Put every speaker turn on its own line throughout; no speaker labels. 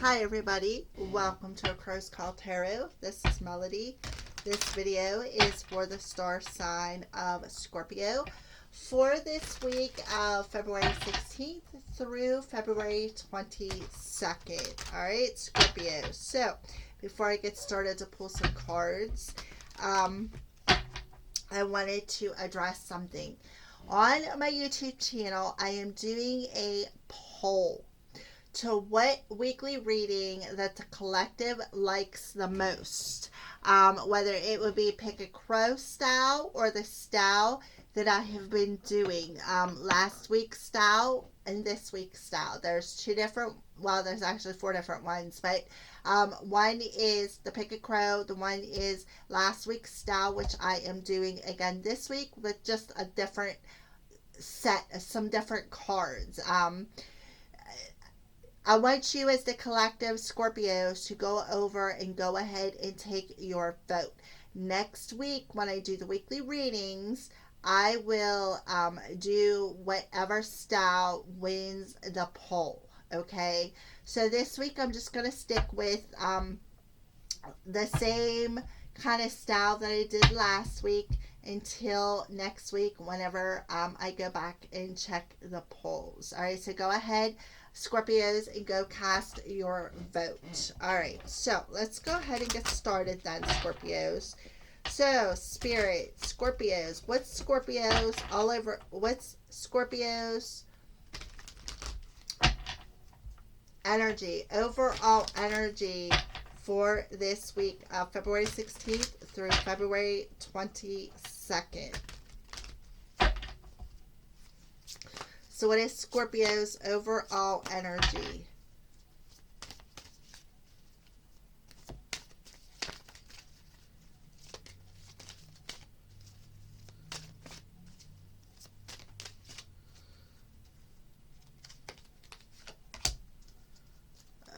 Hi everybody, welcome to A Crow's Call Tarot. This is Melody. This video is for the star sign of Scorpio for this week of February 16th through February 22nd. Alright, Scorpio. So, before I get started to pull some cards, I wanted to address something. On my YouTube channel, I am doing a poll to what weekly reading that the collective likes the most. Whether it would be pick a crow style or the style that I have been doing. Last week's style and this week's style. There's two different, well, there's actually four different ones, but one is the pick a crow, the one is last week's style, which I am doing again this week with just a different set, some different cards. I want you as the collective Scorpios to go over and go ahead and take your vote. Next week, when I do the weekly readings, I will do whatever style wins the poll. Okay? So this week, I'm just going to stick with the same kind of style that I did last week until next week whenever I go back and check the polls. All right, so go ahead, Scorpios, and go cast your vote. All right, so let's go ahead and get started then, Scorpios. So, Spirit, Scorpios, what's Scorpios energy, overall energy for this week of February 16th through February 22nd. So what is Scorpio's overall energy?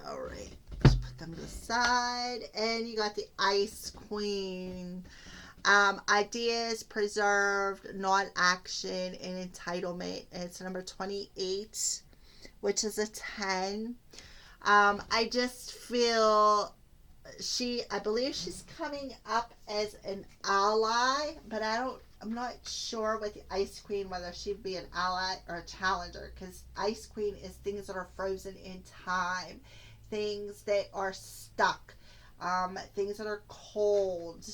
All right. Them to the side, and you got the Ice Queen. Ideas preserved, non-action, and entitlement. And it's number 28, which is a 10. I just feel I believe she's coming up as an ally, but I'm not sure with the Ice Queen whether she'd be an ally or a challenger, because Ice Queen is things that are frozen in time, things that are stuck, things that are cold.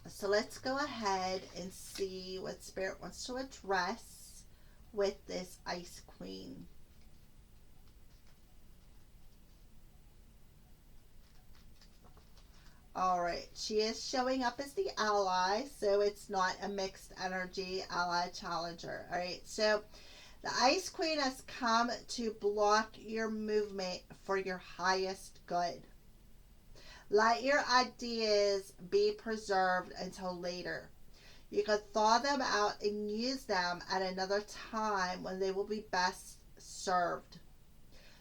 So let's go ahead and see what Spirit wants to address with this Ice Queen. Alright, she is showing up as the ally, so it's not a mixed energy ally challenger. Alright, so the Ice Queen has come to block your movement for your highest good. Let your ideas be preserved until later. You can thaw them out and use them at another time when they will be best served.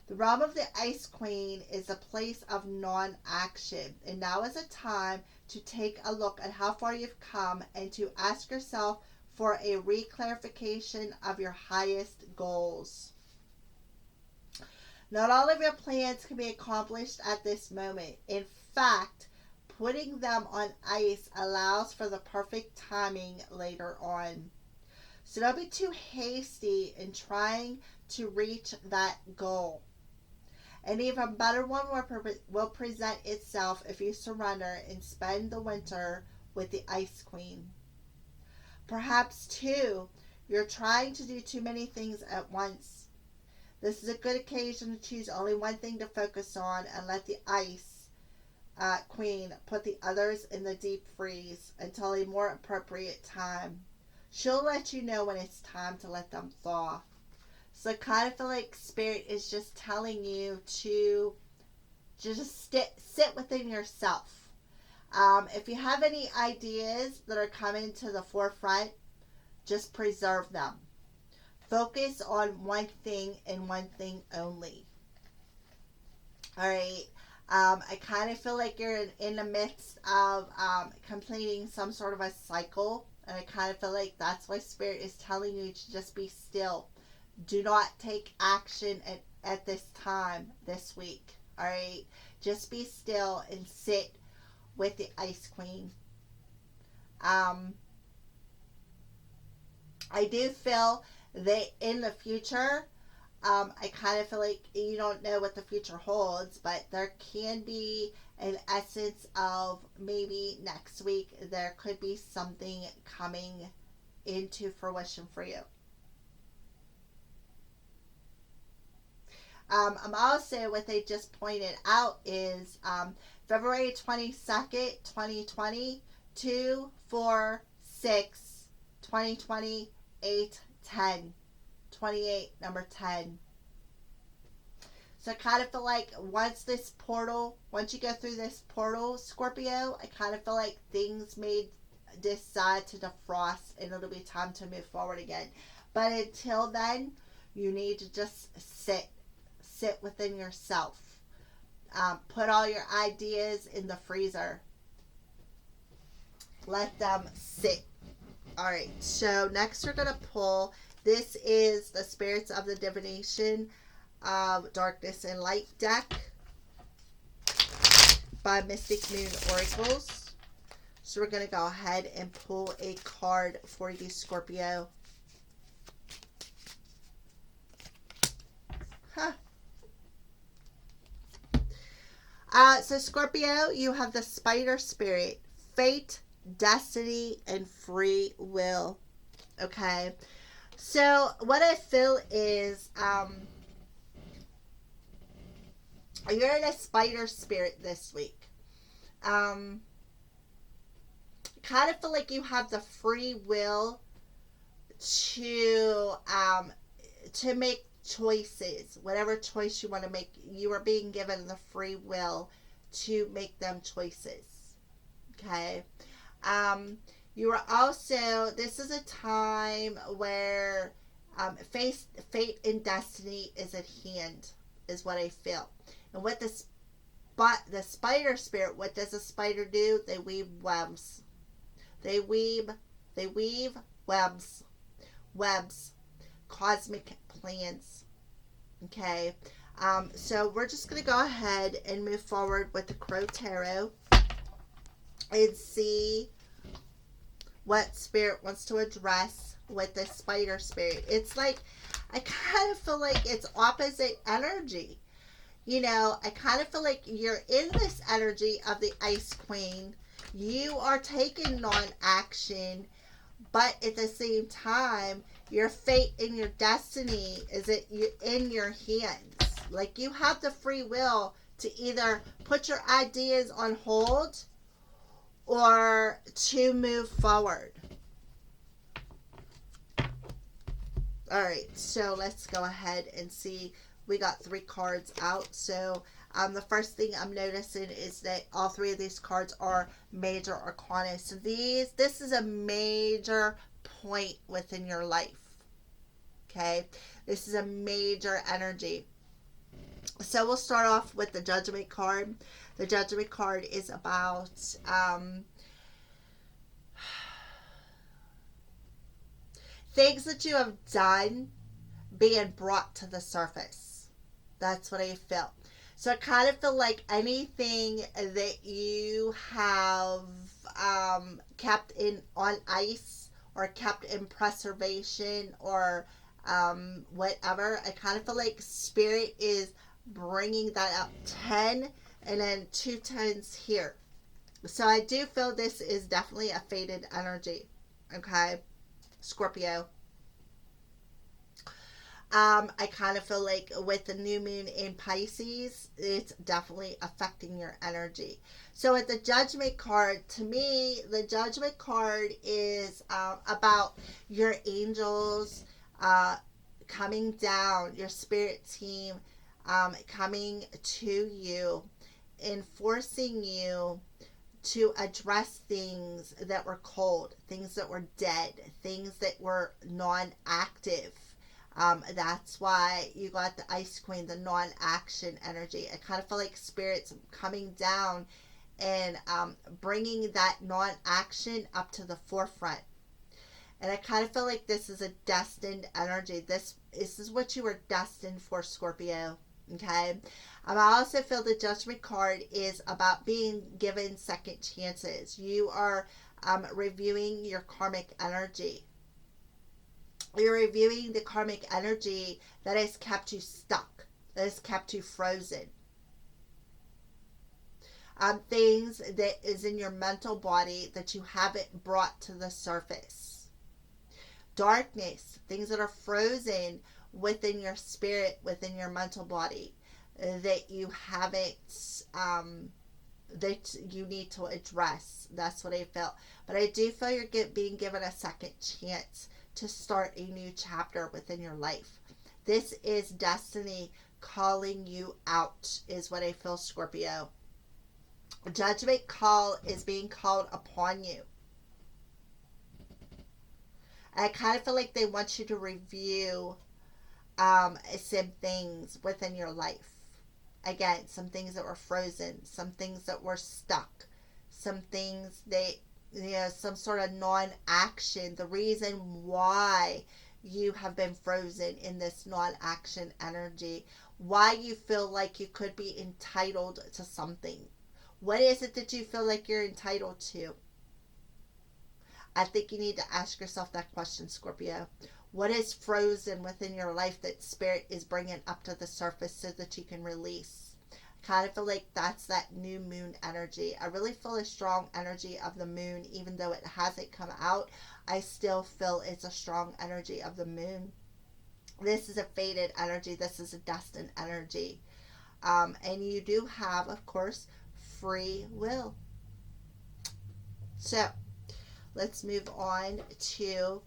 The realm of the Ice Queen is a place of non-action, and now is a time to take a look at how far you've come and to ask yourself for a reclarification of your highest goals. Not all of your plans can be accomplished at this moment. In fact, putting them on ice allows for the perfect timing later on. So don't be too hasty in trying to reach that goal. An even better one will present itself if you surrender and spend the winter with the Ice Queen. Perhaps, too, you're trying to do too many things at once. This is a good occasion to choose only one thing to focus on and let the Ice Queen put the others in the deep freeze until a more appropriate time. She'll let you know when it's time to let them thaw. So I kind of feel like Spirit is just telling you to just sit within yourself. If you have any ideas that are coming to the forefront, just preserve them. Focus on one thing and one thing only. Alright. I kind of feel like you're in the midst of completing some sort of a cycle. And I kind of feel like that's why Spirit is telling you to just be still. Do not take action at this time this week. All right. Just be still and sit with the Ice Queen. I do feel that in the future, I kind of feel like you don't know what the future holds, but there can be an essence of maybe next week there could be something coming into fruition for you. I'm also, what they just pointed out is February 22nd, 2020, 2, 4, 6, 2020, 8, 10. 28, number 10. So I kind of feel like once you go through this portal, Scorpio, I kind of feel like things may decide to defrost and it'll be time to move forward again. But until then, you need to just sit within yourself. Put all your ideas in the freezer. Let them sit. All right, so next we're going to pull. This is the Spirits of the Divination of Darkness and Light deck by Mystic Moon Oracles. So we're going to go ahead and pull a card for you, Scorpio. So Scorpio, you have the Spider Spirit, Fate, Destiny, and Free Will. Okay. So what I feel is you're in a Spider Spirit this week. Kind of feel like you have the free will to make choices. Whatever choice you want to make, you are being given the free will to make them choices. Okay. You are also, this is a time where fate and destiny is at hand, is what I feel. And what the Spider Spirit, what does a spider do? They weave webs. They weave webs. Cosmic plans. Okay. So we're just going to go ahead and move forward with the Crow Tarot and see what Spirit wants to address with the Spider Spirit. It's like, I kind of feel like it's opposite energy. You know, I kind of feel like you're in this energy of the Ice Queen. You are taking non-action, but at the same time, your fate and your destiny is in your hands. Like, you have the free will to either put your ideas on hold or to move forward. All right, so let's go ahead and see. We got 3 cards out. So the first thing I'm noticing is that all 3 of these cards are major arcana. So this is a major point within your life. Okay, this is a major energy. So we'll start off with the Judgment card. The Judgment card is about things that you have done being brought to the surface. That's what I feel. So I kind of feel like anything that you have kept on ice or kept in preservation or whatever, I kind of feel like Spirit is bringing that up. 10 and then 2 10s here. So I do feel this is definitely a fated energy. Okay, Scorpio. I kind of feel like with the new moon in Pisces, it's definitely affecting your energy. So with the Judgment card, to me, the Judgment card is about your angels coming down, your spirit team coming to you and forcing you to address things that were cold, things that were dead, things that were non-active. That's why you got the Ice Queen, the non-action energy. I kind of feel like Spirit's coming down and bringing that non-action up to the forefront. And I kind of feel like this is a destined energy. This This is what you were destined for, Scorpio. Okay. I also feel the Judgment card is about being given second chances. You are reviewing your karmic energy. You're reviewing the karmic energy that has kept you stuck, that has kept you frozen. Things that is in your mental body that you haven't brought to the surface. Darkness, things that are frozen within your spirit, within your mental body, that you haven't, that you need to address. That's what I felt. But I do feel you're being given a second chance to start a new chapter within your life. This is destiny calling you out, is what I feel, Scorpio. Judgment call is being called upon you. I kind of feel like they want you to review some things within your life. Again, some things that were frozen, some things that were stuck, some things that, some sort of non-action. The reason why you have been frozen in this non-action energy, why you feel like you could be entitled to something. What is it that you feel like you're entitled to? I think you need to ask yourself that question, Scorpio. What is frozen within your life that Spirit is bringing up to the surface so that you can release? I kind of feel like that's that new moon energy. I really feel a strong energy of the moon. Even though it hasn't come out, I still feel it's a strong energy of the moon. This is a fated energy. This is a destined energy. And you do have, of course, free will. So let's move on to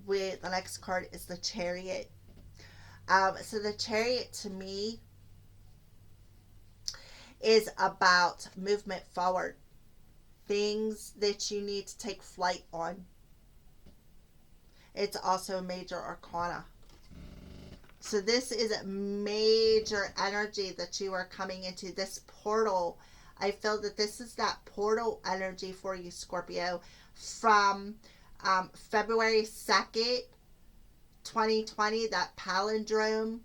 with the next card is the Chariot. So the Chariot to me is about movement forward, things that you need to take flight on. It's also a major arcana. So this is a major energy that you are coming into, this portal. I feel that this is that portal energy for you, Scorpio, from February 2nd, 2020, that palindrome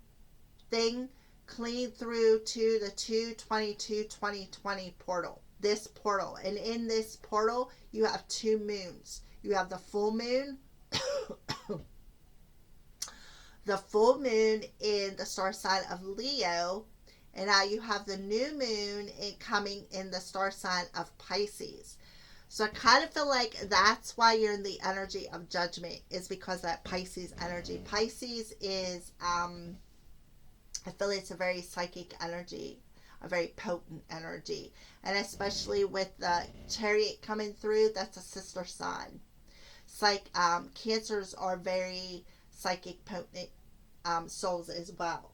thing, clean through to the 2/22/2020 portal. This portal. And in this portal, you have two moons. You have the full moon, the full moon in the star sign of Leo, and now you have the new moon coming in the star sign of Pisces. So I kind of feel like that's why you're in the energy of judgment, is because of that Pisces energy. Pisces is, I feel it's a very psychic energy, a very potent energy. And especially with the Chariot coming through, that's a sister sign. Cancers are very psychic, potent souls as well.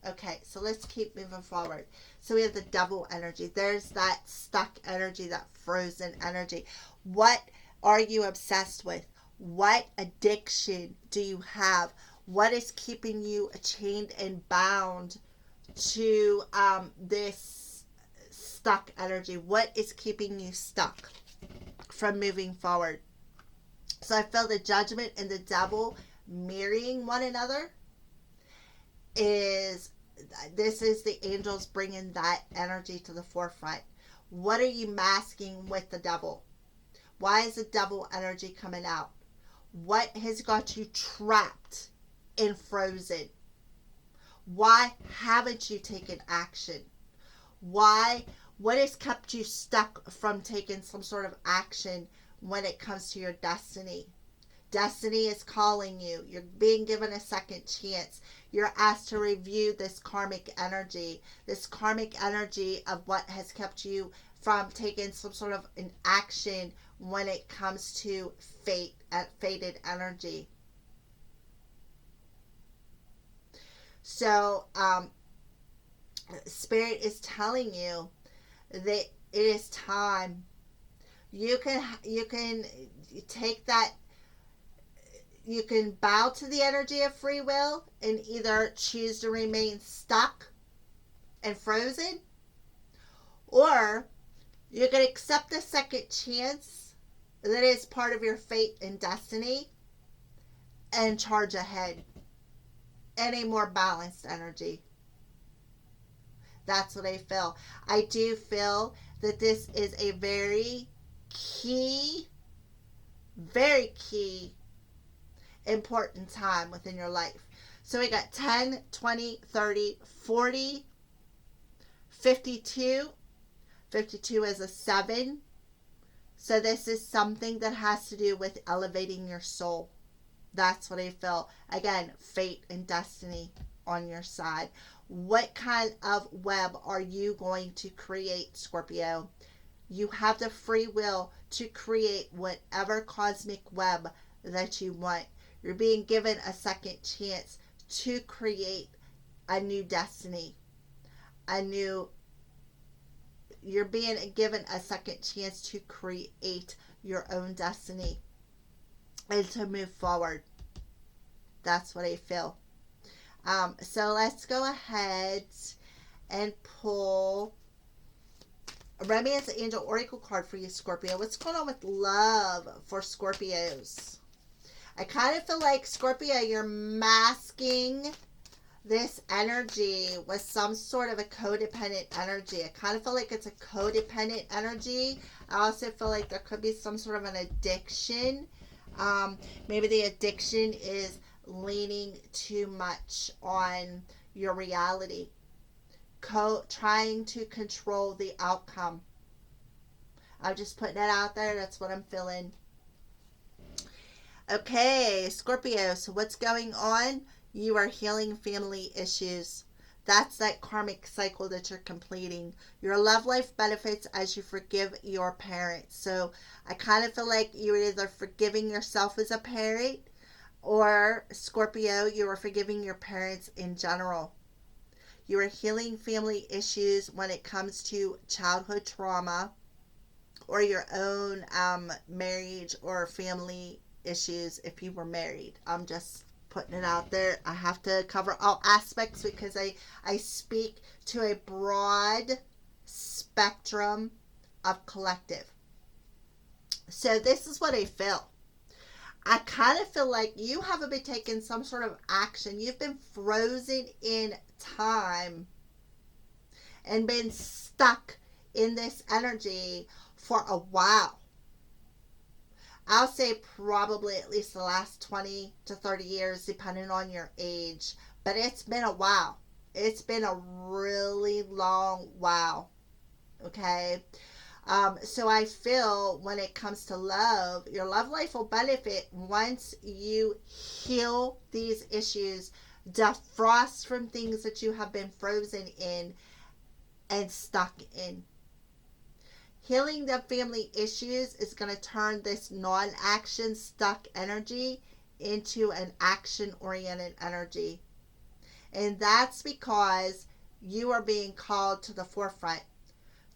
Okay, so let's keep moving forward. So we have the double energy. There's that stuck energy, that frozen energy. What are you obsessed with? What addiction do you have? What is keeping you chained and bound to this stuck energy? What is keeping you stuck from moving forward? So I feel the Judgment and the Devil mirroring one another. This is the angels bringing that energy to the forefront. What are you masking with the Devil? Why is the Devil energy coming out? What has got you trapped and frozen? Why haven't you taken action? What has kept you stuck from taking some sort of action when it comes to your destiny? Destiny is calling you. You're being given a second chance. You're asked to review this karmic energy of what has kept you from taking some sort of an action when it comes to fated energy. So, Spirit is telling you that it is time. You can take that. You can bow to the energy of free will and either choose to remain stuck and frozen, or you can accept a second chance that is part of your fate and destiny, and charge ahead in a more balanced energy. That's what I feel. I do feel that this is a very key, important time within your life. So we got 10, 20, 30, 40, 52. 52 is a 7. So this is something that has to do with elevating your soul. That's what I feel. Again, fate and destiny on your side. What kind of web are you going to create, Scorpio? You have the free will to create whatever cosmic web that you want. You're being given a second chance to create a new destiny. You're being given a second chance to create your own destiny and to move forward. That's what I feel. So let's go ahead and pull a Romance Angel Oracle card for you, Scorpio. What's going on with love for Scorpios? I kind of feel like, Scorpio, you're masking this energy with some sort of a codependent energy. I kind of feel like it's a codependent energy. I also feel like there could be some sort of an addiction. Maybe the addiction is leaning too much on your reality, trying to control the outcome. I'm just putting it out there. That's what I'm feeling. Okay, Scorpio, so what's going on? You are healing family issues. That's that karmic cycle that you're completing. Your love life benefits as you forgive your parents. So I kind of feel like you're either forgiving yourself as a parent, or Scorpio, you are forgiving your parents in general. You are healing family issues when it comes to childhood trauma or your own marriage or family issues if you were married. I'm just putting it out there. I have to cover all aspects because I speak to a broad spectrum of collective. So this is what I feel. I kind of feel like you haven't been taking some sort of action. You've been frozen in time and been stuck in this energy for a while. I'll say probably at least the last 20 to 30 years, depending on your age. But it's been a while. It's been a really long while. Okay? So I feel when it comes to love, your love life will benefit once you heal these issues, defrost from things that you have been frozen in and stuck in. Healing the family issues is going to turn this non-action stuck energy into an action-oriented energy. And that's because you are being called to the forefront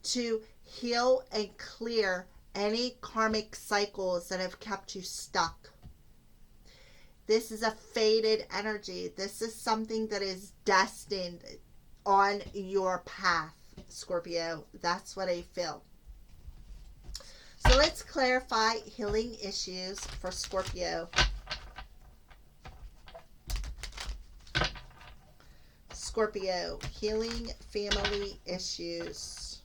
to heal and clear any karmic cycles that have kept you stuck. This is a fated energy. This is something that is destined on your path, Scorpio. That's what I feel. So let's clarify healing issues for Scorpio. Scorpio, healing family issues.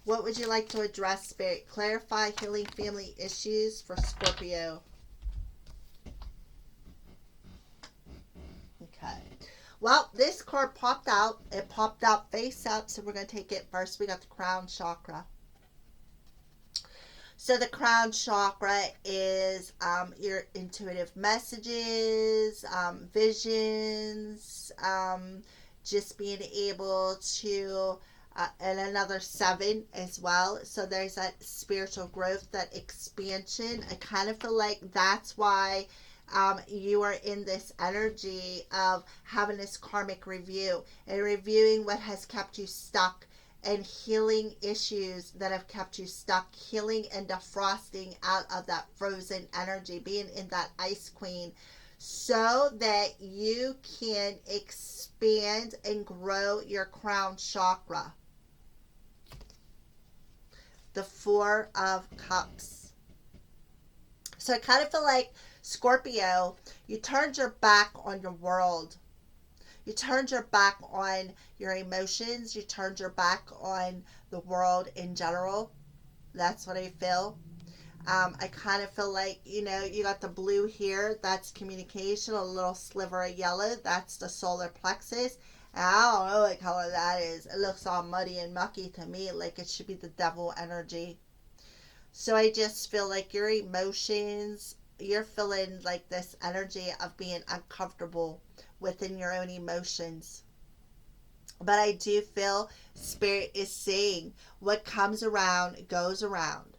What would you like to address, Spirit? Clarify healing family issues for Scorpio. Okay. Well, this card popped out. It popped out face up, so we're going to take it first. We got the crown chakra. So the crown chakra is your intuitive messages, visions, just being able to, and another 7 as well. So there's that spiritual growth, that expansion. I kind of feel like that's why you are in this energy of having this karmic review and reviewing what has kept you stuck and healing issues that have kept you stuck, healing and defrosting out of that frozen energy, being in that ice queen, so that you can expand and grow your crown chakra. The 4 of Cups. So I kind of feel like, Scorpio, you turned your back on your world. You turned your back on your emotions. You turned your back on the world in general. That's what I feel. I kind of feel like, you got the blue here. That's communication. A little sliver of yellow. That's the solar plexus. And I don't know what color that is. It looks all muddy and mucky to me, like it should be the devil energy. So I just feel like your emotions, you're feeling like this energy of being uncomfortable within your own emotions. But I do feel Spirit is saying what comes around goes around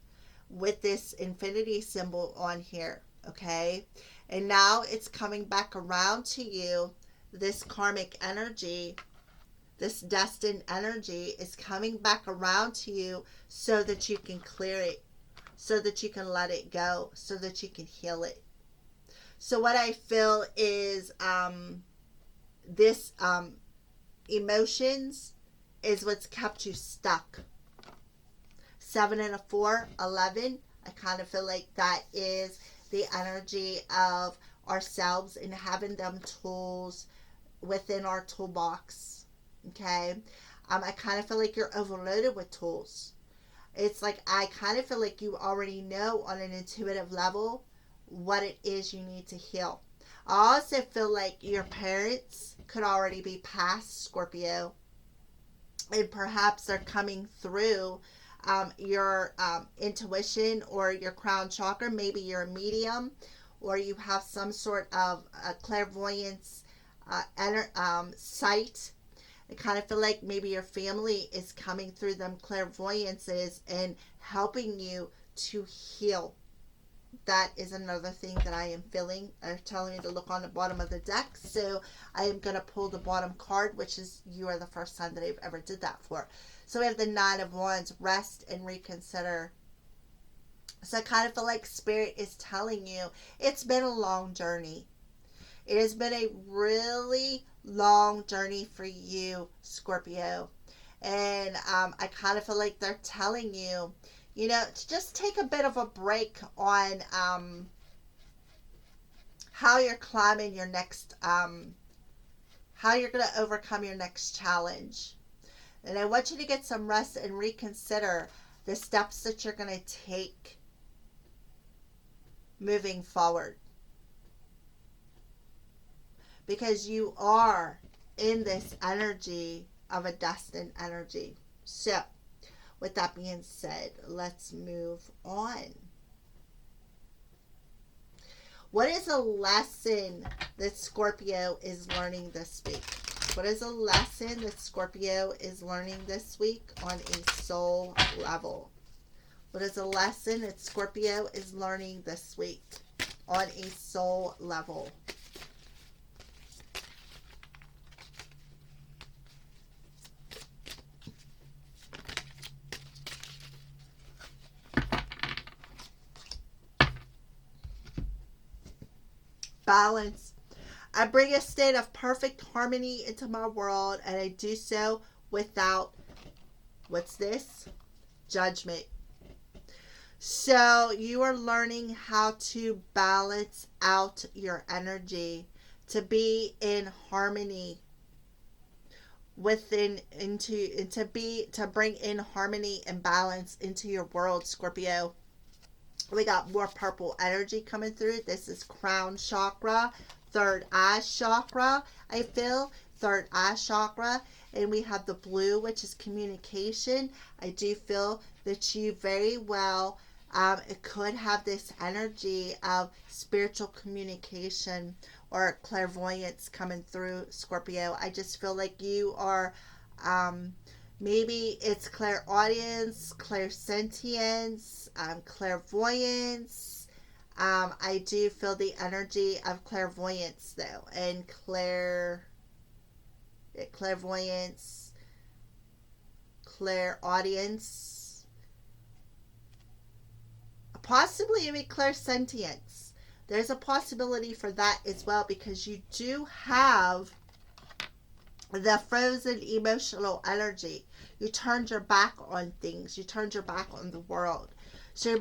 with this infinity symbol on here. Okay. And now it's coming back around to you. This karmic energy, this destined energy is coming back around to you so that you can clear it, so that you can let it go, so that you can heal it. So what I feel is this emotions is what's kept you stuck. 7 and a 4, 11. I kind of feel like that is the energy of ourselves and having them tools within our toolbox. Okay. I kind of feel like you're overloaded with tools. It's like I kind of feel like you already know on an intuitive level what it is you need to heal. I also feel like your parents could already be past, Scorpio, and perhaps they're coming through your intuition or your crown chakra. Maybe you're a medium or you have some sort of clairvoyance sight. I kind of feel like maybe your family is coming through them clairvoyances and helping you to heal. That is another thing that I am feeling. They're telling me to look on the bottom of the deck. So I am going to pull the bottom card, which is you are the first time that I've ever did that for. So we have the 9 of Wands, rest and reconsider. So I kind of feel like Spirit is telling you it's been a long journey. It has been a really long journey for you, Scorpio. And I kind of feel like they're telling you, to just take a bit of a break on how you're climbing your next, how you're going to overcome your next challenge. And I want you to get some rest and reconsider the steps that you're going to take moving forward. Because you are in this energy of a destined energy. So, with that being said, let's move on. What is a lesson that Scorpio is learning this week? What is a lesson that Scorpio is learning this week on a soul level? What is a lesson that Scorpio is learning this week on a soul level? Balance. I bring a state of perfect harmony into my world, and I do so without, what's this? Judgment. So you are learning how to balance out your energy, to be in harmony within, to bring in harmony and balance into your world, Scorpio. We got more purple energy coming through. This is crown chakra, third eye chakra, I feel. Third eye chakra. And we have the blue, which is communication. I do feel that you very well it could have this energy of spiritual communication or clairvoyance coming through, Scorpio. I just feel like you are maybe it's clairaudience, clairsentience, clairvoyance. I do feel the energy of clairvoyance though, and clairvoyance, clairaudience, possibly even clairsentience. There's a possibility for that as well, because you do have the frozen emotional energy. You turned your back on things. You turned your back on the world. So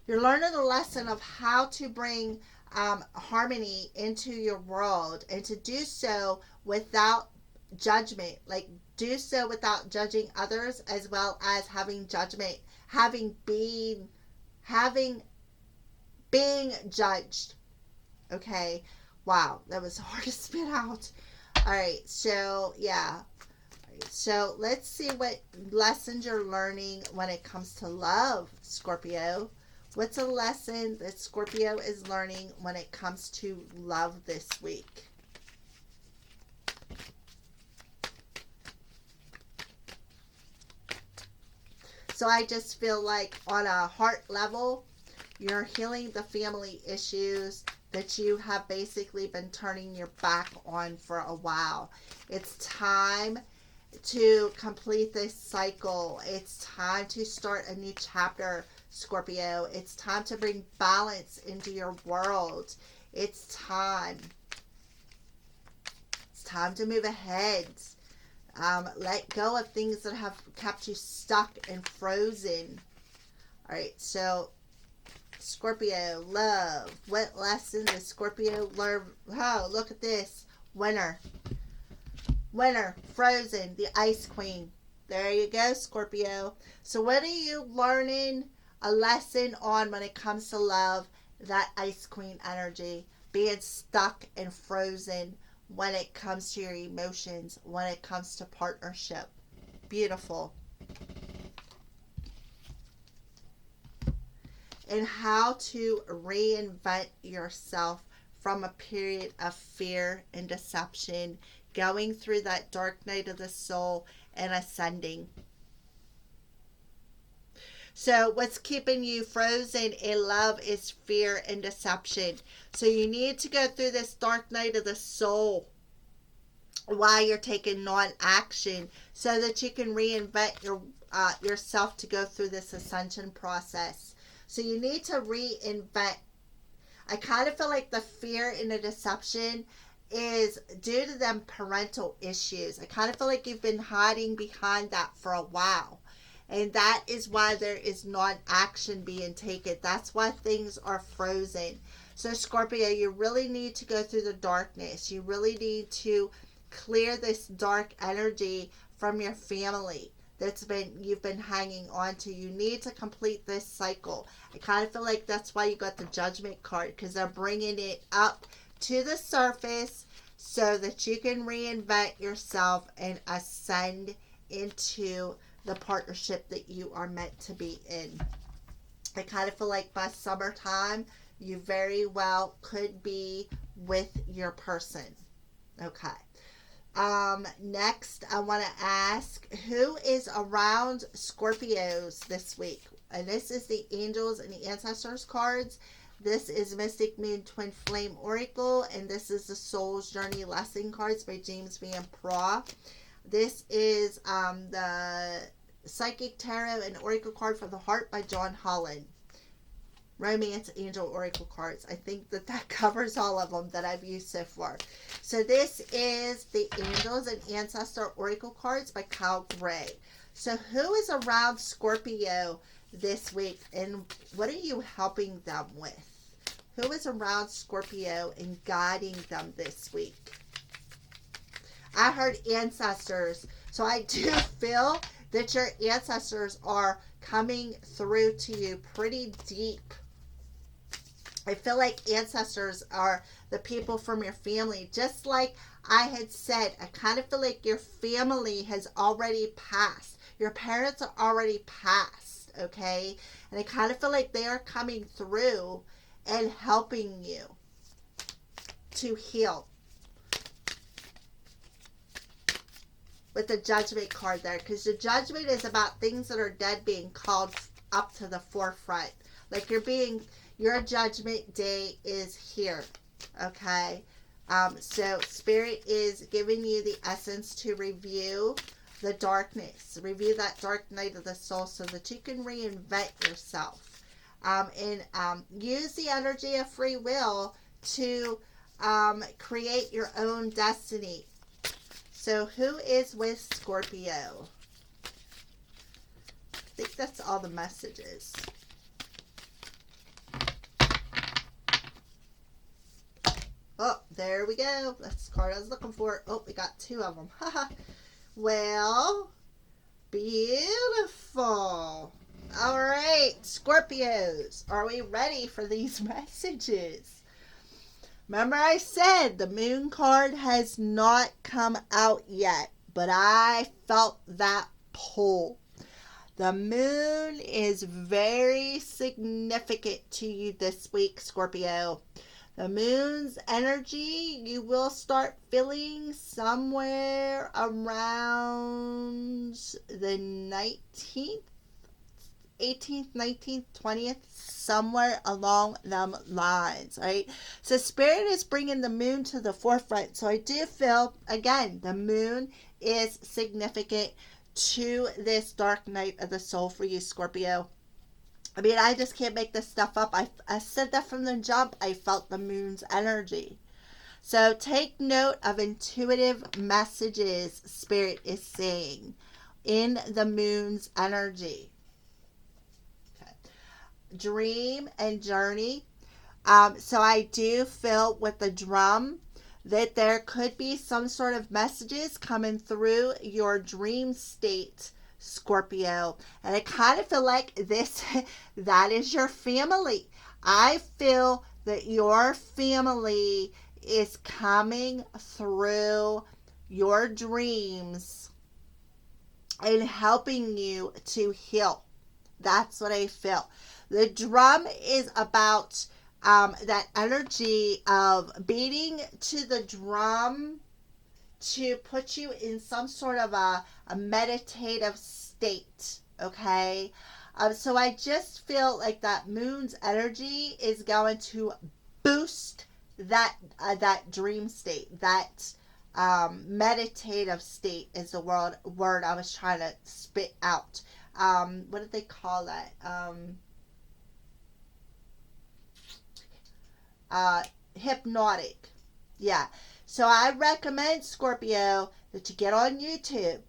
you're learning the lesson of how to bring harmony into your world, and to do so without judgment. Like, do so without judging others, as well as having judgment, having being judged. Okay. Wow, that was hard to spit out. All right, so yeah. So let's see what lessons you're learning when it comes to love, Scorpio. What's a lesson that Scorpio is learning when it comes to love this week? So I just feel like on a heart level, you're healing the family issues that you have basically been turning your back on for a while. It's time to complete this cycle. It's time to start a new chapter, Scorpio. It's time to bring balance into your world. It's time. It's time to move ahead. Let go of things that have kept you stuck and frozen. All right, so Scorpio, love. What lesson does Scorpio learn? Oh, look at this. Winter. Winter. Frozen. The Ice Queen. There you go, Scorpio. So what are you learning a lesson on when it comes to love? That Ice Queen energy. Being stuck and frozen when it comes to your emotions, when it comes to partnership. Beautiful. And how to reinvent yourself from a period of fear and deception, going through that dark night of the soul and ascending. So what's keeping you frozen in love is fear and deception. So you need to go through this dark night of the soul while you're taking non-action, so that you can reinvent yourself to go through this ascension process. So you need to reinvent. I kind of feel like the fear and the deception is due to them parental issues. I kind of feel like you've been hiding behind that for a while. And that is why there is non-action being taken. That's why things are frozen. So Scorpio, you really need to go through the darkness. You really need to clear this dark energy from your family you've been hanging on to. You need to complete this cycle. I kind of feel like that's why you got the Judgment card, because they're bringing it up to the surface so that you can reinvent yourself and ascend into the partnership that you are meant to be in. I kind of feel like by summertime, you very well could be with your person. Okay. Next, I want to ask, who is around Scorpios this week? And this is the Angels and the Ancestors cards. This is Mystic Moon Twin Flame Oracle, and this is the Soul's Journey Lesson cards by James Van Praagh. This is the Psychic Tarot and Oracle card for the Heart by John Holland. Romance Angel Oracle cards. I think that covers all of them that I've used so far. So this is the Angels and Ancestor Oracle cards by Kyle Gray. So who is around Scorpio this week, and what are you helping them with? Who is around Scorpio and guiding them this week? I heard ancestors. So I do feel that your ancestors are coming through to you pretty deep. I feel like ancestors are the people from your family. Just like I had said, I kind of feel like your family has already passed. Your parents are already passed, okay? And I kind of feel like they are coming through and helping you to heal. With the Judgment card there, because the Judgment is about things that are dead being called up to the forefront. Like your judgment day is here, okay? So Spirit is giving you the essence to review the darkness, review that dark night of the soul, so that you can reinvent yourself, and use the energy of free will to create your own destiny. So who is with Scorpio? I think that's all the messages. There we go. That's the card I was looking for. Oh, we got 2 of them. Haha. Well, beautiful. All right, Scorpios, are we ready for these messages? Remember I said the moon card has not come out yet, but I felt that pull. The moon is very significant to you this week, Scorpio. The moon's energy you will start feeling somewhere around the 19th, 18th, 19th, 20th, somewhere along them lines, right? So Spirit is bringing the moon to the forefront. So I do feel, again, the moon is significant to this dark night of the soul for you, Scorpio. I mean, I just can't make this stuff up. I said that from the jump. I felt the moon's energy. So take note of intuitive messages Spirit is saying in the moon's energy. Okay. Dream and journey. So I do feel with the drum that there could be some sort of messages coming through your dream state, Scorpio. And I kind of feel like that is your family. I feel that your family is coming through your dreams and helping you to heal. That's what I feel. The drum is about that energy of beating to the drum to put you in some sort of a meditative state, okay? So I just feel like that moon's energy is going to boost that dream state, that meditative state is the word I was trying to spit out. What did they call that? Hypnotic. Yeah. So I recommend, Scorpio, that you get on YouTube.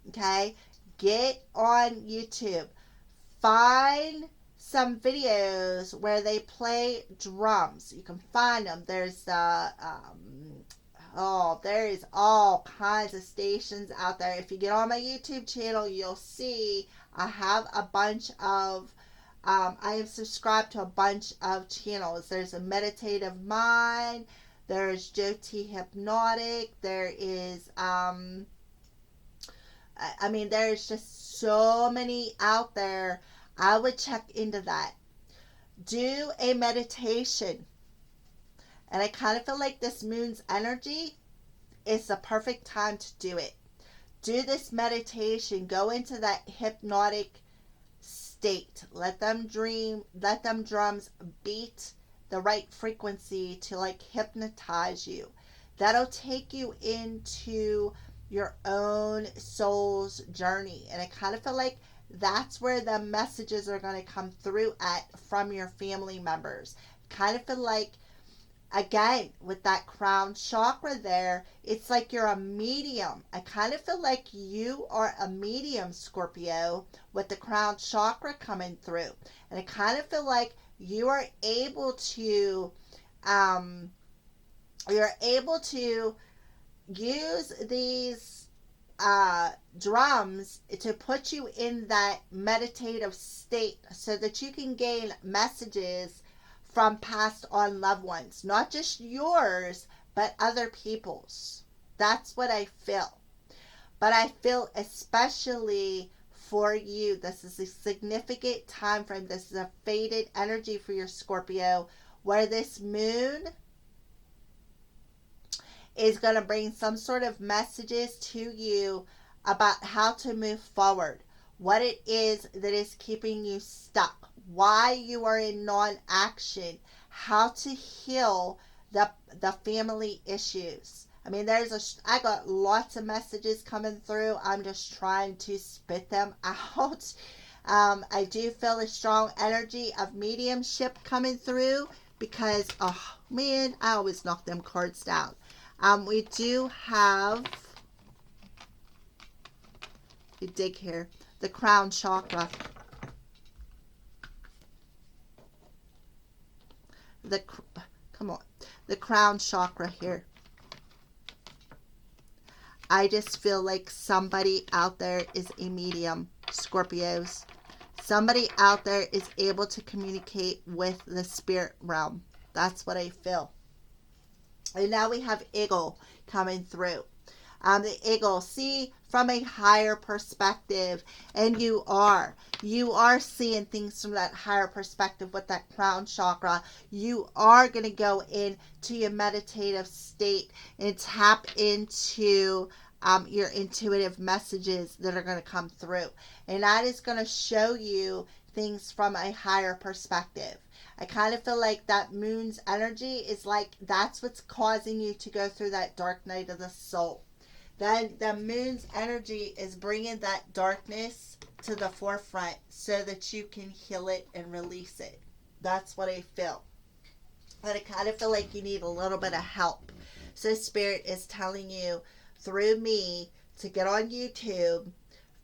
Okay? Get on YouTube. Find some videos where they play drums. You can find them. There's there is all kinds of stations out there. If you get on my YouTube channel, you'll see I have a bunch of I am subscribed to a bunch of channels. There's a Meditative Mind. There's Jyoti Hypnotic. There is, there's just so many out there. I would check into that. Do a meditation. And I kind of feel like this moon's energy is the perfect time to do it. Do this meditation. Go into that hypnotic state. Let them dream. Let them drums beat the right frequency to like hypnotize you. That'll take you into your own soul's journey. And I kind of feel like that's where the messages are going to come through from your family members. Kind of feel like, again, with that crown chakra there, it's like you're a medium. I kind of feel like you are a medium, Scorpio, with the crown chakra coming through. And I kind of feel like you are able to use these drums to put you in that meditative state so that you can gain messages from passed on loved ones, not just yours, but other people's. That's what I feel. But I feel especially for you, this is a significant time frame. This is a fated energy for your Scorpio, where this moon is going to bring some sort of messages to you about how to move forward, what it is that is keeping you stuck, why you are in non-action, how to heal the family issues. I mean, I got lots of messages coming through. I'm just trying to spit them out. I do feel a strong energy of mediumship coming through because, oh man, I always knock them cards down. We do have, you dig here, the crown chakra. Come on. The crown chakra here. I just feel like somebody out there is a medium, Scorpios. Somebody out there is able to communicate with the spirit realm. That's what I feel. And now we have Eagle coming through. The Eagle, see from a higher perspective, and you are seeing things from that higher perspective with that crown chakra. You are going to go into your meditative state and tap into your intuitive messages that are going to come through, and that is going to show you things from a higher perspective. I kind of feel like that moon's energy is like that's what's causing you to go through that dark night of the soul. Then the moon's energy is bringing that darkness to the forefront so that you can heal it and release it. That's what I feel. But I kind of feel like you need a little bit of help. So Spirit is telling you through me to get on YouTube,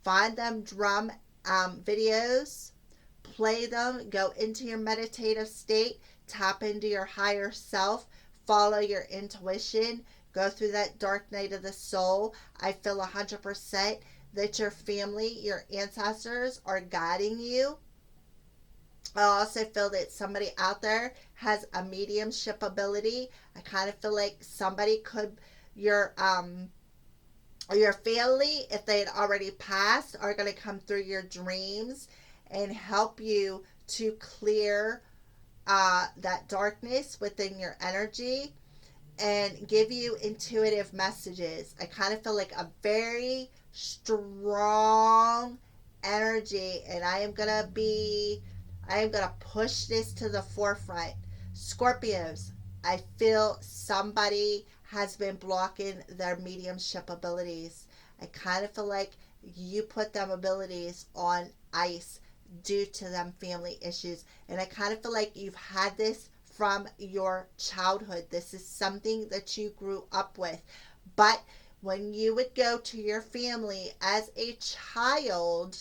find them drum videos, play them, go into your meditative state, tap into your higher self, follow your intuition, go through that dark night of the soul. I feel 100% that your family, your ancestors are guiding you. I also feel that somebody out there has a mediumship ability. I kind of feel like somebody could, your family, if they had already passed, are going to come through your dreams and help you to clear that darkness within your energy and give you intuitive messages. I kind of feel like a very strong energy, and I am going to push this to the forefront. Scorpios, I feel somebody has been blocking their mediumship abilities. I kind of feel like you put them abilities on ice due to them family issues. And I kind of feel like you've had this from your childhood. This is something that you grew up with. But when you would go to your family as a child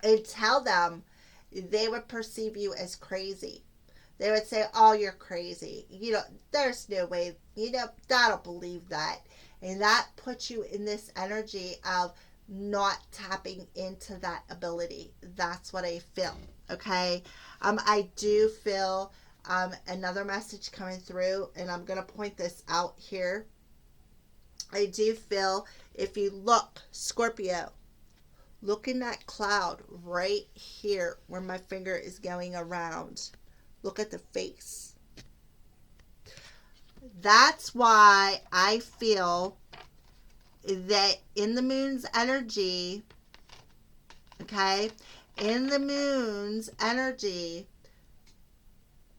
and tell them, they would perceive you as crazy. They would say, oh, you're crazy. There's no way, I don't believe that. And that puts you in this energy of not tapping into that ability. That's what I feel. Okay. I do feel another message coming through, and I'm going to point this out here. I do feel, if you look, Scorpio, look in that cloud right here where my finger is going around. Look at the face. That's why I feel that in the moon's energy, okay, in the moon's energy,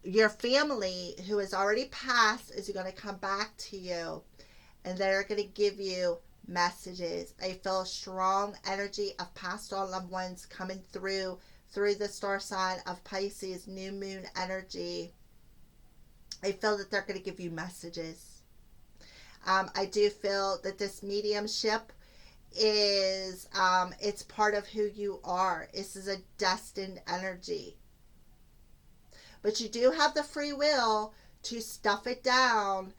your family who has already passed is going to come back to you, and they're going to give you messages. I feel a strong energy of past on loved ones coming through the star sign of Pisces, new moon energy. I feel that they're going to give you messages. I do feel that this mediumship is, it's part of who you are. This is a destined energy. But you do have the free will to stuff it down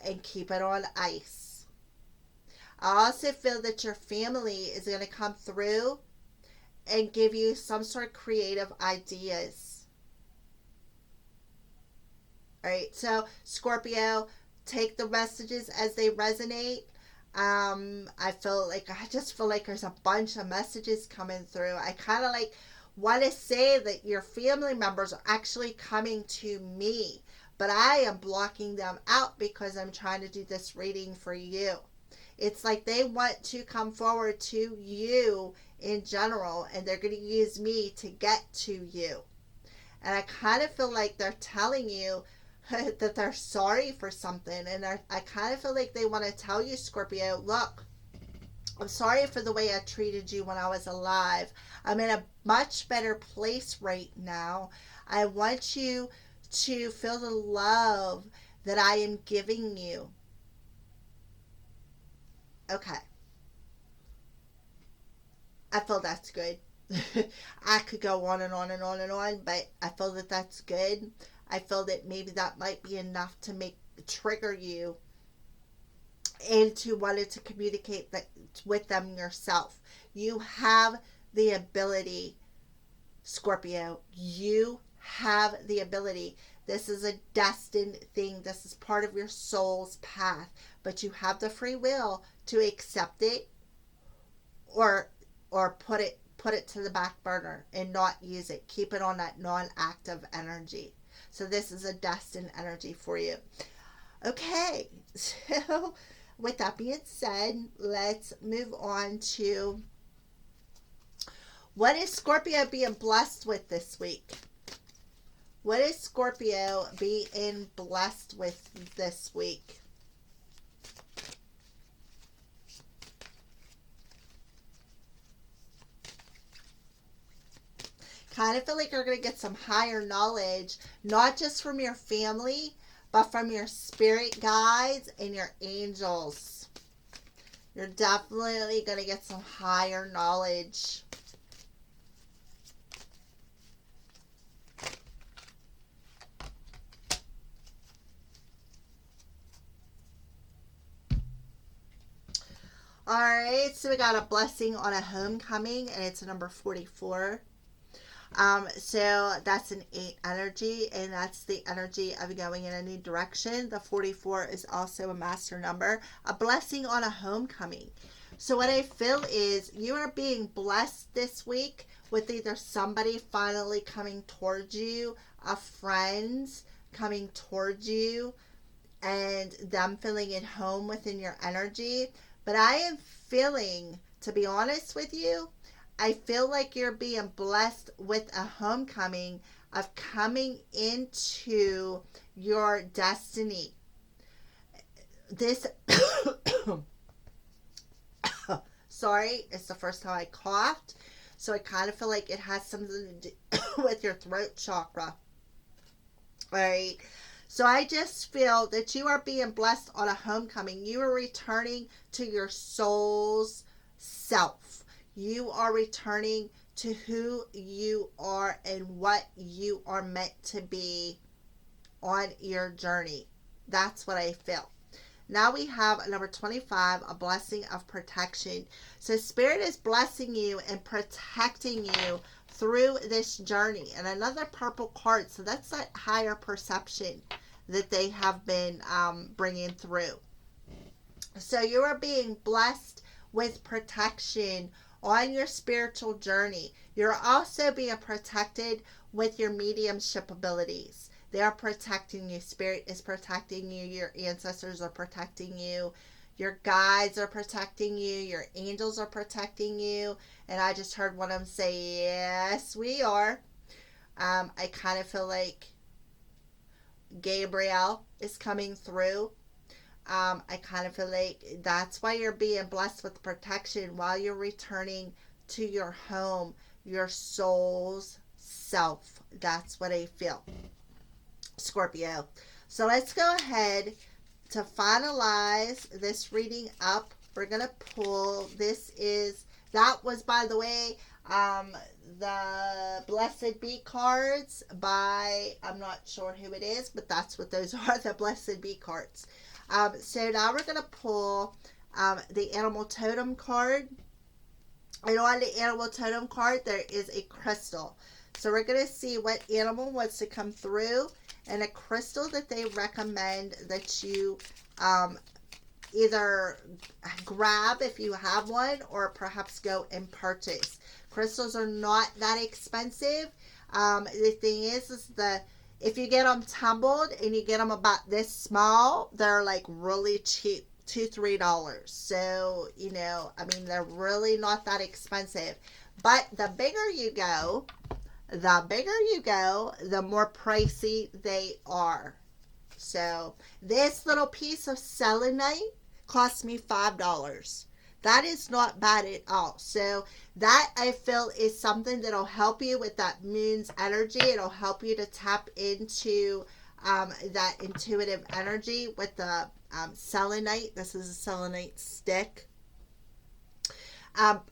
and keep it on ice. I also feel that your family is going to come through and give you some sort of creative ideas. All right, so Scorpio, take the messages as they resonate. I just feel like there's a bunch of messages coming through. I kind of want to say that your family members are actually coming to me, but I am blocking them out because I'm trying to do this reading for you. It's like they want to come forward to you in general, and they're going to use me to get to you. And I kind of feel like they're telling you that they're sorry for something, and I kind of feel like they want to tell you, Scorpio, look, I'm sorry for the way I treated you when I was alive. I'm in a much better place right now. I want you to feel the love that I am giving you. Okay. I feel that's good. I could go on and on and on and on, but I feel that that's good. I feel that maybe that might be enough to trigger you into wanting to communicate that with them yourself. You have the ability, Scorpio. You have the ability. This is a destined thing. This is part of your soul's path. But you have the free will to accept it or put it to the back burner and not use it. Keep it on that non-active energy. So this is a destined energy for you. Okay, so with that being said, let's move on to what is Scorpio being blessed with this week? What is Scorpio being blessed with this week? Kind of feel like you're going to get some higher knowledge, not just from your family, but from your spirit guides and your angels. You're definitely going to get some higher knowledge. All right, so we got a blessing on a homecoming, and it's number 44. So that's an 8 energy, and that's the energy of going in a new direction. The 44 is also a master number, a blessing on a homecoming. So what I feel is you are being blessed this week with either somebody finally coming towards you, a friend coming towards you, and them feeling at home within your energy. But I am feeling, to be honest with you, I feel like you're being blessed with a homecoming of coming into your destiny. This, sorry, it's the first time I coughed. So I kind of feel like it has something to do with your throat chakra. All right. So I just feel that you are being blessed on a homecoming. You are returning to your soul's self. You are returning to who you are and what you are meant to be on your journey. That's what I feel. Now we have number 25, a blessing of protection. So Spirit is blessing you and protecting you through this journey. And another purple card. So that's that higher perception that they have been bringing through. So you are being blessed with protection on your spiritual journey. You're also being protected with your mediumship abilities. They are protecting you. Spirit is protecting you. Your ancestors are protecting you. Your guides are protecting you. Your angels are protecting you. And I just heard one of them say, yes, we are. I kind of feel like Gabriel is coming through. I kind of feel like that's why you're being blessed with protection while you're returning to your home, your soul's self. That's what I feel, Scorpio. So let's go ahead to finalize this reading up. We're going to pull, that was, by the way, the Blessed Bee cards by, I'm not sure who it is, but that's what those are, the Blessed Bee cards. So now we're going to pull the Animal Totem card. And on the Animal Totem card, there is a crystal. So we're going to see what animal wants to come through and a crystal that they recommend that you either grab if you have one or perhaps go and purchase. Crystals are not that expensive. The thing is if you get them tumbled and you get them about this small, they're like really cheap, $2-3. So, they're really not that expensive. But the bigger you go, the more pricey they are. So this little piece of selenite cost me $5. That is not bad at all. So that, I feel, is something that'll help you with that moon's energy. It'll help you to tap into that intuitive energy with the selenite. This is a selenite stick.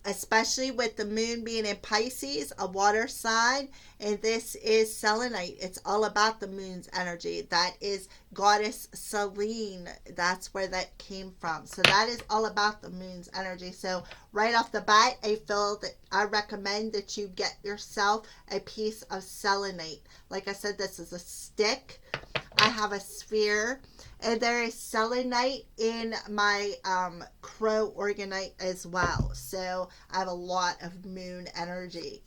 especially with the moon being in Pisces, a water sign, and this is selenite. It's all about the moon's energy. That is goddess Selene. That's where that came from. So that is all about the moon's energy. So right off the bat, I feel that I recommend that you get yourself a piece of selenite. Like I said, this is a stick. I have a sphere, and there is selenite in my crow organite as well. So I have a lot of moon energy.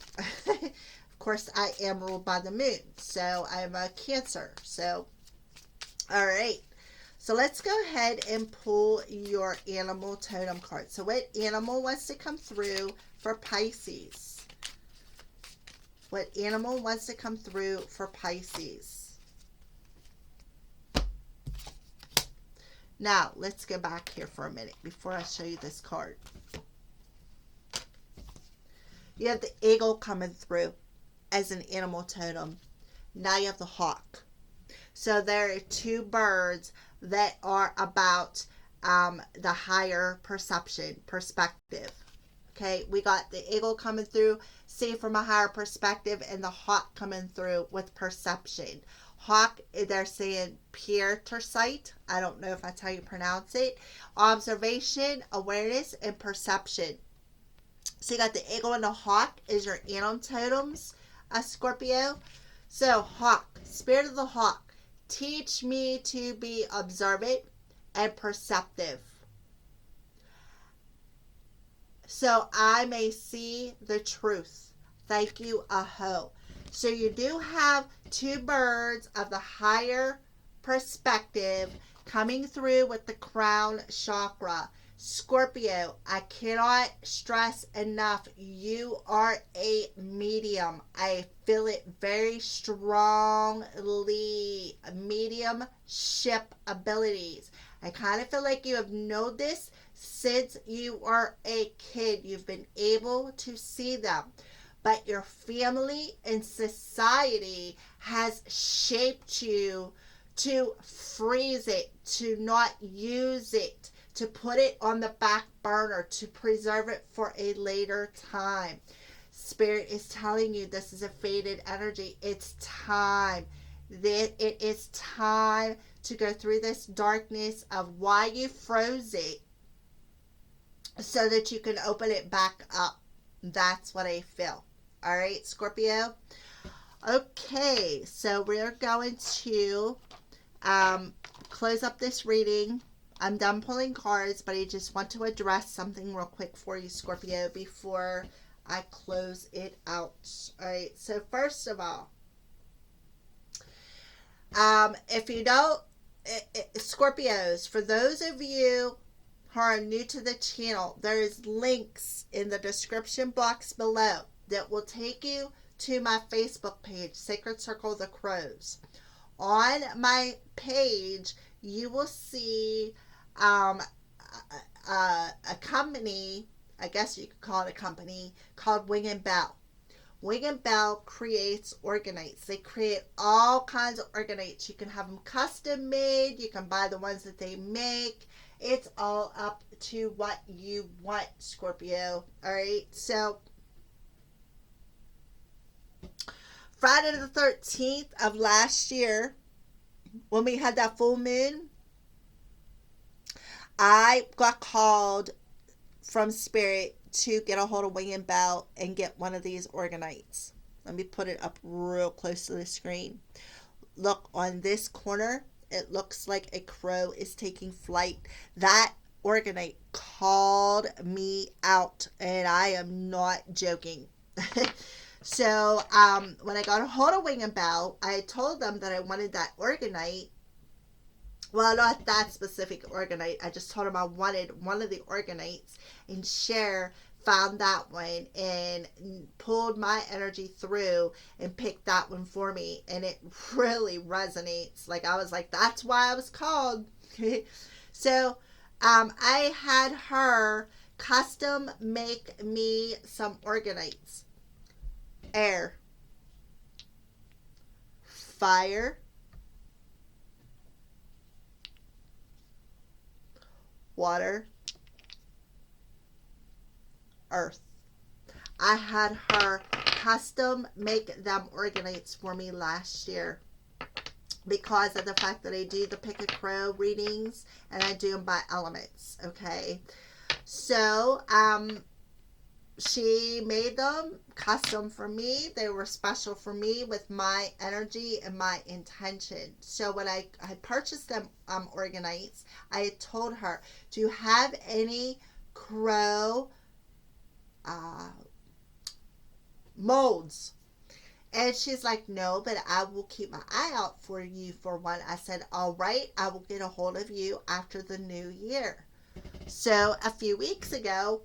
Of course, I am ruled by the moon, so I'm a Cancer. So, all right. So let's go ahead and pull your animal totem card. So what animal wants to come through for Pisces? What animal wants to come through for Pisces? Now, let's go back here for a minute before I show you this card. You have the eagle coming through as an animal totem. Now you have the hawk. So there are two birds that are about the higher perspective. Okay, we got the eagle coming through, see from a higher perspective, and the hawk coming through with perception. Hawk, they're saying pure sight. I don't know if that's how you pronounce it. Observation, awareness, and perception. So you got the eagle and the hawk is your animal totems, Scorpio. So hawk, spirit of the hawk, teach me to be observant and perceptive, so I may see the truth. Thank you, Aho. So you do have two birds of the higher perspective coming through with the crown chakra. Scorpio, I cannot stress enough, you are a medium. I feel it very strongly. Mediumship abilities. I kind of feel like you have known this since you are a kid. You've been able to see them. But your family and society has shaped you to freeze it, to not use it, to put it on the back burner, to preserve it for a later time. Spirit is telling you this is a faded energy. It's time. It is time to go through this darkness of why you froze it so that you can open it back up. That's what I feel. All right, Scorpio. Okay, so we're going to close up this reading. I'm done pulling cards, but I just want to address something real quick for you, Scorpio, before I close it out. All right, so first of all, if you don't, Scorpios, for those of you who are new to the channel, there's links in the description box below that will take you to my Facebook page, Sacred Circle of the Crows. On my page, you will see a company, I guess you could call it a company, called Wing and Bell. Wing and Bell creates organites. They create all kinds of organites. You can have them custom made. You can buy the ones that they make. It's all up to what you want, Scorpio. All right, so Friday the 13th of last year, when we had that full moon, I got called from Spirit to get a hold of Wing and Bell and get one of these organites. Let me put it up real close to the screen. Look, on this corner, it looks like a crow is taking flight. That organite called me out, and I am not joking. So when I got a hold of Wing and Bell, I told them that I wanted that organite. Well, not that specific organite. I just told them I wanted one of the organites, and Cher found that one and pulled my energy through and picked that one for me, and it really resonates. Like, I was like, that's why I was called. So I had her custom make me some organites. Air, fire, water, earth. I had her custom make them organites for me last year because of the fact that I do the Pick a Crow readings and I do them by elements. Okay. So, she made them custom for me. They were special for me with my energy and my intention. So when I had purchased them organites, I had told her, do you have any crow molds? And she's like, no, but I will keep my eye out for you for one. I said, all right, I will get a hold of you after the new year. So a few weeks ago,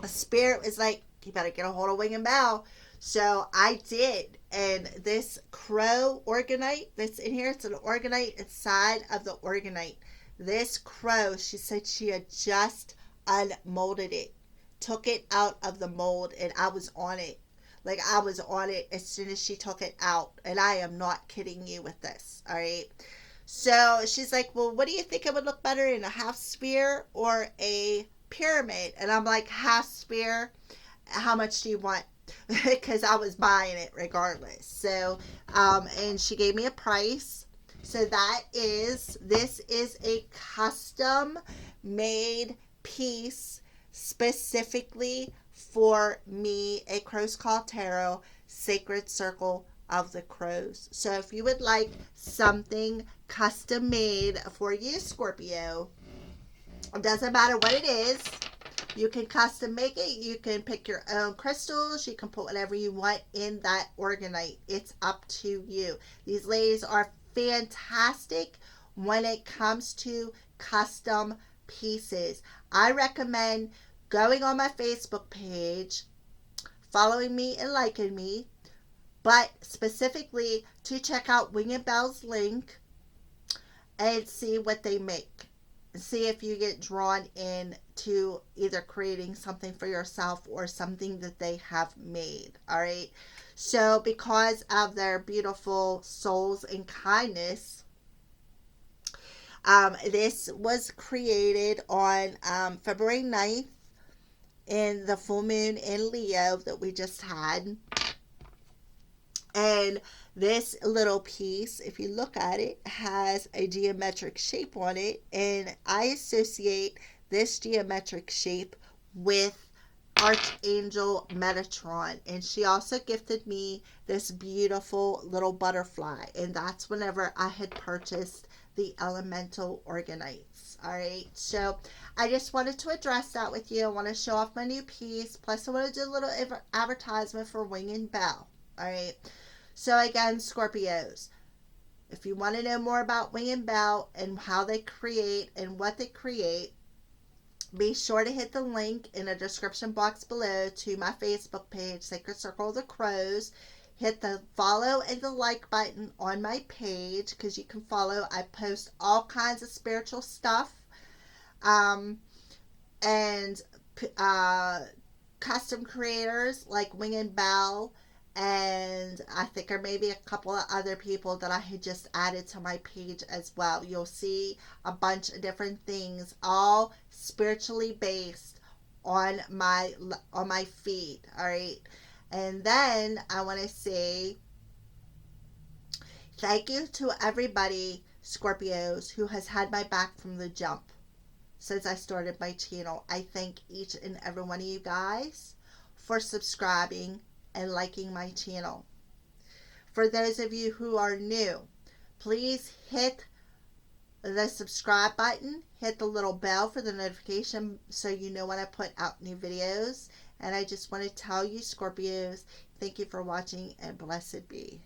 a spirit was like, you better get a hold of Wing and Bow. So I did. And this crow organite that's in here, it's an organite inside of the organite. This crow, she said she had just unmolded it, took it out of the mold, and I was on it. Like, I was on it as soon as she took it out. And I am not kidding you with this. All right. So she's like, well, what do you think it would look better in, a half sphere or a pyramid? And I'm like, half sphere. How much do you want? Because I was buying it regardless. So, and she gave me a price. So this is a custom made piece specifically for me, a Crow's Call Tarot Sacred Circle of the Crows. So if you would like something custom made for you, Scorpio, it doesn't matter what it is. You can custom make it. You can pick your own crystals. You can put whatever you want in that organite. It's up to you. These ladies are fantastic when it comes to custom pieces. I recommend going on my Facebook page, following me and liking me, but specifically to check out Wing and Bell's link and see what they make. See if you get drawn in to either creating something for yourself or something that they have made. All right. So because of their beautiful souls and kindness, this was created on February 9th in the full moon in Leo that we just had. And this little piece, if you look at it, has a geometric shape on it. And I associate this geometric shape with Archangel Metatron. And she also gifted me this beautiful little butterfly. And that's whenever I had purchased the elemental organites. All right. So I just wanted to address that with you. I want to show off my new piece. Plus I want to do a little advertisement for Wing and Bell. All right. So again, Scorpios, if you want to know more about Wing and Bell and how they create and what they create, be sure to hit the link in the description box below to my Facebook page, Sacred Circle of the Crows. Hit the follow and the like button on my page because you can follow. I post all kinds of spiritual stuff and custom creators like Wing and Bell. And I think there may be a couple of other people that I had just added to my page as well. You'll see a bunch of different things, all spiritually based on my feed. All right. And then I want to say thank you to everybody, Scorpios, who has had my back from the jump since I started my channel. I thank each and every one of you guys for subscribing and liking my channel. For those of you who are new, please hit the subscribe button, hit the little bell for the notification so you know when I put out new videos. And I just want to tell you, Scorpios, thank you for watching and blessed be.